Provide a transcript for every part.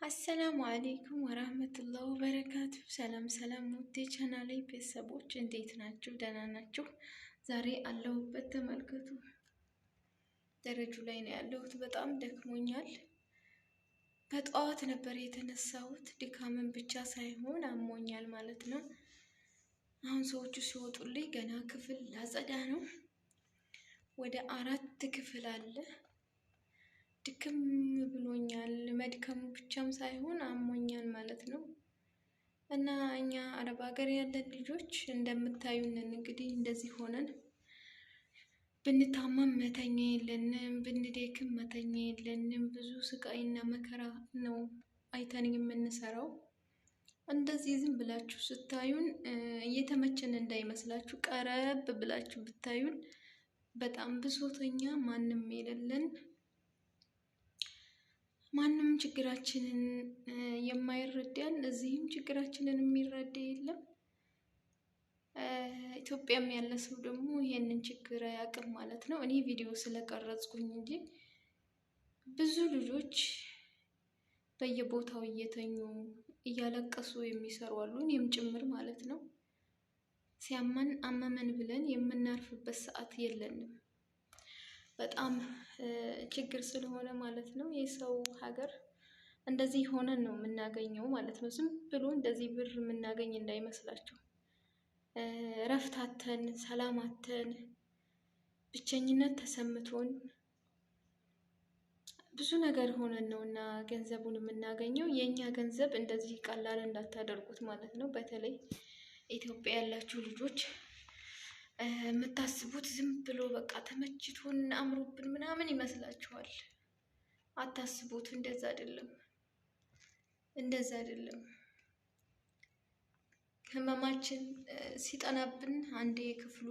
አሰላሙ አሌይኩም ወራህመቱላሂ ወበረካቱ። ሰላም ሰላም ውዴ ቻናሌ ቤተሰቦች እንዴት ናችሁ? ደህና ናችሁ? ዛሬ አለሁበት ተመልከቱ። ደረጁ ላይ ነው ያለሁት። በጣም ደክሞኛል። በጠዋት ነበር የተነሳሁት። ድካምን ብቻ ሳይሆን አሞኛል ማለት ነው። አሁን ሰዎቹ ሲወጡልኝ ገና ክፍል ላጸዳ ነው። ወደ 4 ክፍል አለ። ድክም ብሎኛል። መድከሙ ብቻም ሳይሆን አሞኛል ማለት ነው። እና እኛ አረብ ሀገር ያለን ልጆች እንደምታዩን እንግዲህ እንደዚህ ሆነን ብንታመም መተኛ የለንም፣ ብንደክም መተኛ የለንም። ብዙ ስቃይና መከራ ነው አይተን የምንሰራው። እንደዚህ ዝም ብላችሁ ስታዩን እየተመቸን እንዳይመስላችሁ፣ ቀረብ ብላችሁ ብታዩን በጣም ብሶተኛ ማንም የሌለን፣ ማንም ችግራችንን የማይረዳን፣ እዚህም ችግራችንን የሚረዳ የለም። ኢትዮጵያም ያለ ሰው ደግሞ ይሄንን ችግር አያውቅም ማለት ነው። እኔ ቪዲዮ ስለቀረጽኩኝ እንጂ ብዙ ልጆች በየቦታው እየተኙ እያለቀሱ የሚሰሩ አሉ፣ እኔም ጭምር ማለት ነው። ሲያመን አመመን ብለን የምናርፍበት ሰዓት የለንም። በጣም ችግር ስለሆነ ማለት ነው። የሰው ሀገር እንደዚህ ሆነን ነው የምናገኘው ማለት ነው። ዝም ብሎ እንደዚህ ብር የምናገኝ እንዳይመስላችሁ። ረፍታተን፣ ሰላማተን፣ ብቸኝነት ተሰምቶን ብዙ ነገር ሆነን ነው እና ገንዘቡን የምናገኘው። የእኛ ገንዘብ እንደዚህ ቀላል እንዳታደርጉት ማለት ነው። በተለይ ኢትዮጵያ ያላችሁ ልጆች የምታስቡት ዝም ብሎ በቃ ተመችቶን አምሮብን ምናምን ይመስላችኋል። አታስቡት። እንደዛ አይደለም፣ እንደዛ አይደለም። ህመማችን ሲጠናብን አንዴ ክፍሉ፣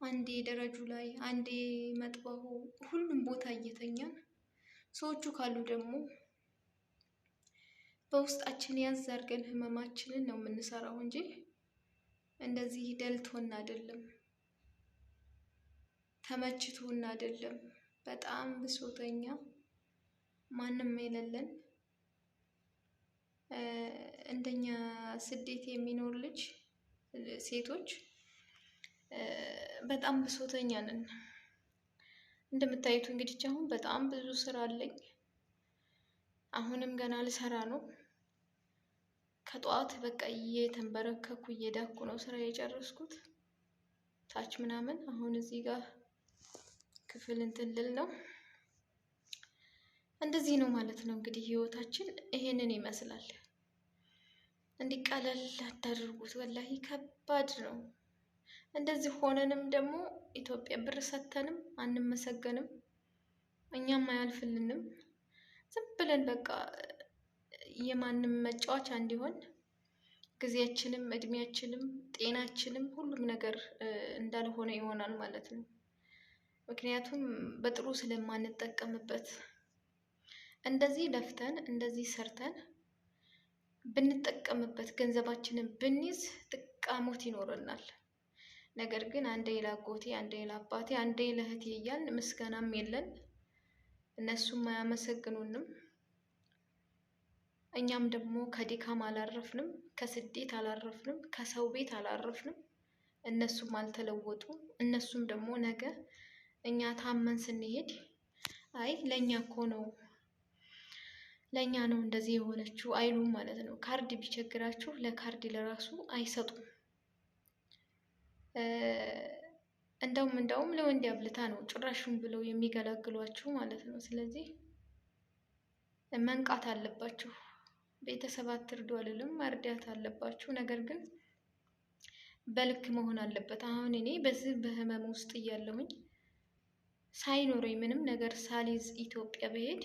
አንዴ ደረጁ ላይ፣ አንዴ መጥበሁ፣ ሁሉም ቦታ እየተኛን ሰዎቹ ካሉ ደግሞ በውስጣችን ያዝ አድርገን ህመማችንን ነው የምንሰራው እንጂ እንደዚህ ደልቶን አይደለም፣ ተመችቶን አይደለም። በጣም ብሶተኛ ማንም የሌለን፣ እንደኛ ስደት የሚኖር ልጅ ሴቶች በጣም ብሶተኛ ነን። እንደምታዩት እንግዲህ አሁን በጣም ብዙ ስራ አለኝ። አሁንም ገና ልሰራ ነው። ከጠዋት በቃ እየተንበረከኩ እየዳኩ ነው ስራ የጨረስኩት ታች ምናምን። አሁን እዚህ ጋር ክፍል እንትን ልል ነው። እንደዚህ ነው ማለት ነው እንግዲህ ህይወታችን ይሄንን ይመስላል። እንዲህ ቀለል አታድርጉት፣ ወላሂ ከባድ ነው። እንደዚህ ሆነንም ደግሞ ኢትዮጵያ ብር ሰተንም አንመሰገንም፣ እኛም አያልፍልንም። ዝም ብለን በቃ የማንም መጫወቻ እንዲሆን ጊዜያችንም እድሜያችንም ጤናችንም ሁሉም ነገር እንዳልሆነ ይሆናል ማለት ነው። ምክንያቱም በጥሩ ስለማንጠቀምበት። እንደዚህ ለፍተን እንደዚህ ሰርተን ብንጠቀምበት ገንዘባችንን ብንይዝ ጥቃሞት ይኖረናል። ነገር ግን አንዴ ለአጎቴ፣ አንዴ ለአባቴ፣ አንዴ ለእህቴ እያልን ምስጋናም የለን፣ እነሱም አያመሰግኑንም። እኛም ደግሞ ከድካም አላረፍንም፣ ከስደት አላረፍንም፣ ከሰው ቤት አላረፍንም። እነሱም አልተለወጡም። እነሱም ደግሞ ነገ እኛ ታመን ስንሄድ አይ ለእኛ እኮ ነው፣ ለእኛ ነው እንደዚህ የሆነችው አይሉም ማለት ነው። ካርድ ቢቸግራችሁ ለካርድ ለራሱ አይሰጡም። እንደውም ለወንድ አብልታ ነው ጭራሹን ብለው የሚገላግሏችሁ ማለት ነው። ስለዚህ መንቃት አለባችሁ። ቤተሰብ አትርዱ አልልም፣ መርዳት አለባችሁ። ነገር ግን በልክ መሆን አለበት። አሁን እኔ በዚህ በህመም ውስጥ እያለሁኝ ሳይኖረኝ ምንም ነገር ሳልይዝ ኢትዮጵያ ብሄድ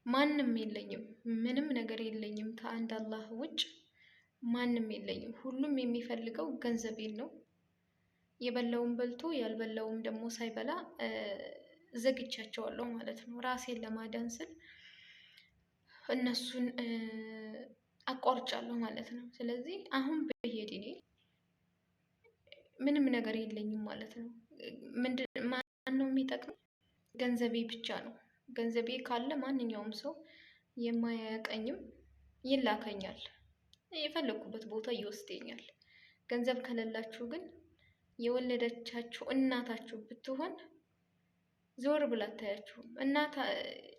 ማንም የለኝም፣ ምንም ነገር የለኝም። ከአንድ አላህ ውጭ ማንም የለኝም። ሁሉም የሚፈልገው ገንዘቤን ነው። የበላውን በልቶ ያልበላውም ደግሞ ሳይበላ ዘግቻቸዋለሁ ማለት ነው። ራሴን ለማዳን ስል እነሱን አቋርጫለሁ ማለት ነው። ስለዚህ አሁን ብሄድ እኔ ምንም ነገር የለኝም ማለት ነው። ማን ነው የሚጠቅመው? ገንዘቤ ብቻ ነው። ገንዘቤ ካለ ማንኛውም ሰው የማያቀኝም ይላከኛል፣ የፈለኩበት ቦታ ይወስደኛል። ገንዘብ ከሌላችሁ ግን የወለደቻችሁ እናታችሁ ብትሆን ዞር ብላ አታያችሁም። እናት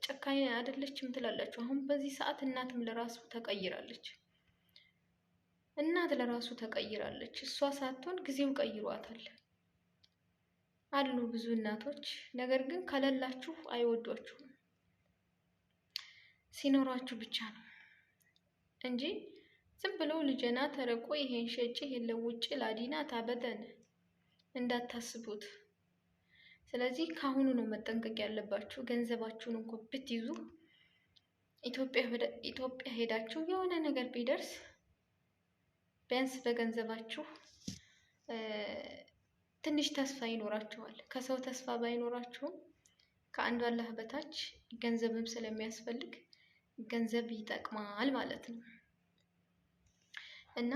ጨካኝ አይደለችም ትላላችሁ። አሁን በዚህ ሰዓት እናትም ለራሱ ተቀይራለች። እናት ለራሱ ተቀይራለች። እሷ ሳትሆን ጊዜው ቀይሯታል። አሉ ብዙ እናቶች፣ ነገር ግን ከሌላችሁ አይወዷችሁም። ሲኖራችሁ ብቻ ነው እንጂ ዝም ብለው ልጅና ተረቆ ይሄን ሸጪ ይሄን ለውጪ ላዲና ታበደን እንዳታስቡት። ስለዚህ ካሁኑ ነው መጠንቀቅ ያለባችሁ። ገንዘባችሁን እንኳን ብትይዙ ኢትዮጵያ ሄዳችሁ የሆነ ነገር ቢደርስ ቢያንስ በገንዘባችሁ ትንሽ ተስፋ ይኖራችኋል። ከሰው ተስፋ ባይኖራችሁም ከአንዱ አላህ በታች ገንዘብም ስለሚያስፈልግ ገንዘብ ይጠቅማል ማለት ነው። እና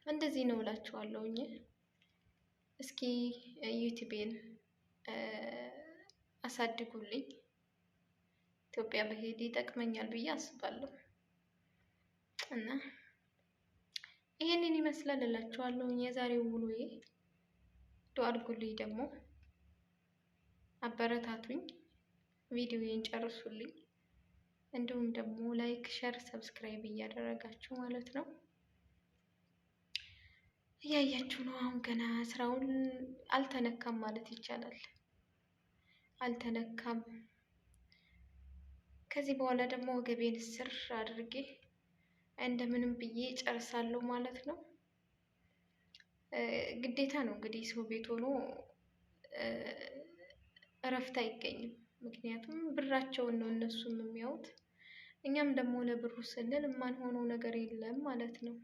እንደዚህ ነው እላችኋለሁኝ። እስኪ ዩቲዩቤን አሳድጉልኝ። ኢትዮጵያ በሄድ ይጠቅመኛል ብዬ አስባለሁ። እና ይሄንን ይመስላል እላችኋለሁኝ የዛሬው ውሎዬ። ዱአ አድርጉልኝ፣ ደግሞ አበረታቱኝ፣ ቪዲዮዬን ጨርሱልኝ። እንዲሁም ደግሞ ላይክ፣ ሸር፣ ሰብስክራይብ እያደረጋችሁ ማለት ነው። እያያችሁ ነው። አሁን ገና ስራውን አልተነካም ማለት ይቻላል። አልተነካም። ከዚህ በኋላ ደግሞ ወገቤን ስር አድርጌ እንደምንም ብዬ ጨርሳለሁ ማለት ነው። ግዴታ ነው እንግዲህ ሰው ቤት ሆኖ እረፍት አይገኝም። ምክንያቱም ብራቸውን ነው እነሱም የሚያዩት። እኛም ደግሞ ለብሩ ስንል የማንሆነው ነገር የለም ማለት ነው።